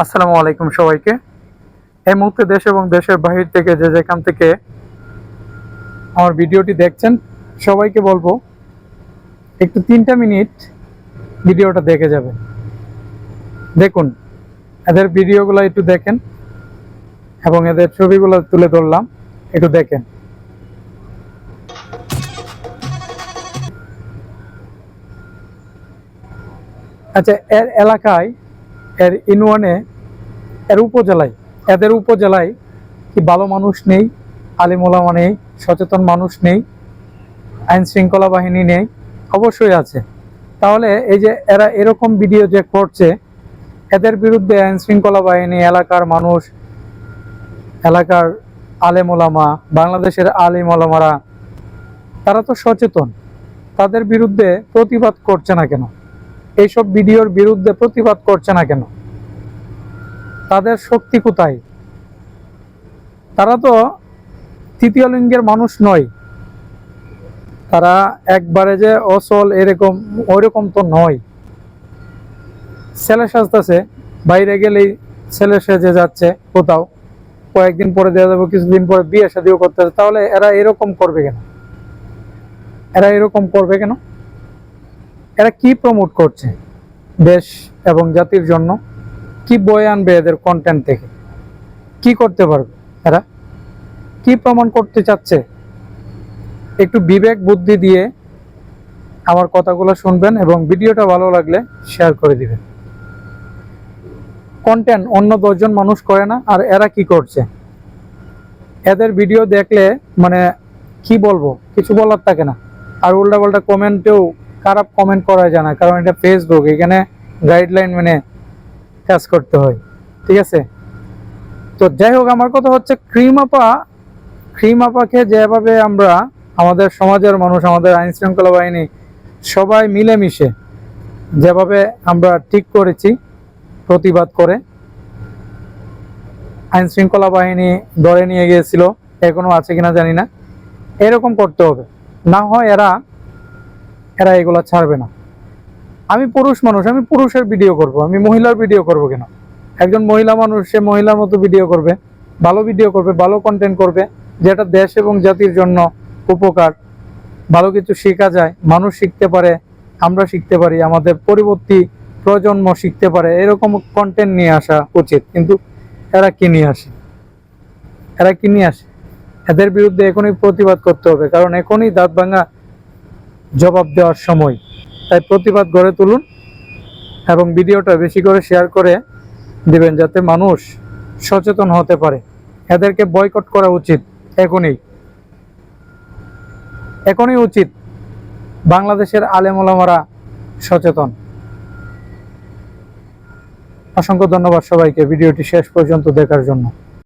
আসসালামু আলাইকুম সবাইকে। এই মুহূর্তে দেশ এবং দেশের বাহির থেকে যে যেখান থেকে আমার ভিডিওটি দেখছেন সবাইকে বলবো একটু 3টা মিনিট ভিডিওটা দেখে যাবেন। দেখুন, এদের ভিডিওগুলো একটু দেখেন এবং এদের ছবিগুলো তুলে ধরলাম, একটু দেখেন। আচ্ছা, এর এলাকায়, এর ইউনিয়নে, এদের উপজেলায় কি ভালো মানুষ নেই? আলিম ওলামা নেই? সচেতন মানুষ নেই? আইন শৃঙ্খলা বাহিনী নেই? অবশ্যই আছে। তাহলে এই যে এরা এরকম ভিডিও যে করছে, এদের বিরুদ্ধে আইন শৃঙ্খলা বাহিনী, এলাকার মানুষ, এলাকার আলেম ওলামা, বাংলাদেশের আলিম ওলামারা তারা তো সচেতন, তাদের বিরুদ্ধে প্রতিবাদ করছে না কেন? এইসব ভিডিওর বিরুদ্ধে প্রতিবাদ করছে না কেন? তাদের শক্তি কোথায়? তারা তো তৃতীয় লিঙ্গের মানুষ নয়, তারা একবারে যে অচল এরকম ওইরকম তো নয়। ছেলে সাজতেছে, বাইরে গেলেই ছেলে সেজে যাচ্ছে, কোথাও কয়েকদিন পরে দেওয়া যাবে, কিছুদিন পরে বিয়ে শাদিও করতেছে। তাহলে এরা এরকম করবে কেন? এরা কি প্রমোট করছে দেশ এবং জাতির জন্য? কি বই আনবে এদের কন্টেন্ট থেকে? কি করতে পারবে এরা? কি প্রমাণ করতে চাচ্ছে? একটু বিবেক বুদ্ধি দিয়ে আমার কথাগুলো শুনবেন এবং ভিডিওটা ভালো লাগলে শেয়ার করে দিবেন। কন্টেন্ট অন্য 10 জন মানুষ করে না, আর এরা কি করছে? এদের ভিডিও দেখলে মানে কি বলবো, কিছু বলার থাকে না। আর উল্টাপাল্টা কমেন্টেও খারাপ কমেন্ট করা যায় না, কারণ এটা ফেসবুক, এখানে গাইডলাইন মেনে কাজ করতে হয়। ঠিক আছে? তো যাই হোক, আমার কথা হচ্ছে ক্রিম আপাকে যেভাবে আমরা, আমাদের সমাজের মানুষ, আমাদের আইন শৃঙ্খলা বাহিনী সবাই মিলেমিশে যেভাবে আমরা ঠিক করেছি প্রতিবাদ করে, আইন শৃঙ্খলা বাহিনী ধরে নিয়ে গিয়েছিল, এখনো আছে কিনা জানি না, এরকম করতে হবে। না হয় এরা এগুলা ছাড়বে না। আমি পুরুষ মানুষ, আমি পুরুষের ভিডিও করব, আমি মহিলার ভিডিও করব কেন? একজন মহিলা মানুষ, সে মহিলার মতো ভিডিও করবে, ভালো কন্টেন্ট করবে, যেটা দেশ এবং জাতির জন্য উপকার, ভালো কিছু শেখা যায়, মানুষ শিখতে পারে, আমরা শিখতে পারি, আমাদের পরবর্তী প্রজন্ম শিখতে পারে, এরকম কন্টেন্ট নিয়ে আসা উচিত। কিন্তু এরা কি নিয়ে আসে? এদের বিরুদ্ধে এখনই প্রতিবাদ করতে হবে, কারণ এখনই দাঁত ভাঙা জবাব দেওয়ার সময়। তাই প্রতিবাদ গড়ে তুলুন এবং ভিডিওটা বেশি করে শেয়ার করে দিবেন, যাতে মানুষ সচেতন হতে পারে। এদেরকে বয়কট করা উচিত এখনই উচিত। বাংলাদেশের আলেম ওলামারা সচেতন। অসংখ্য ধন্যবাদ সবাইকে ভিডিওটি শেষ পর্যন্ত দেখার জন্য।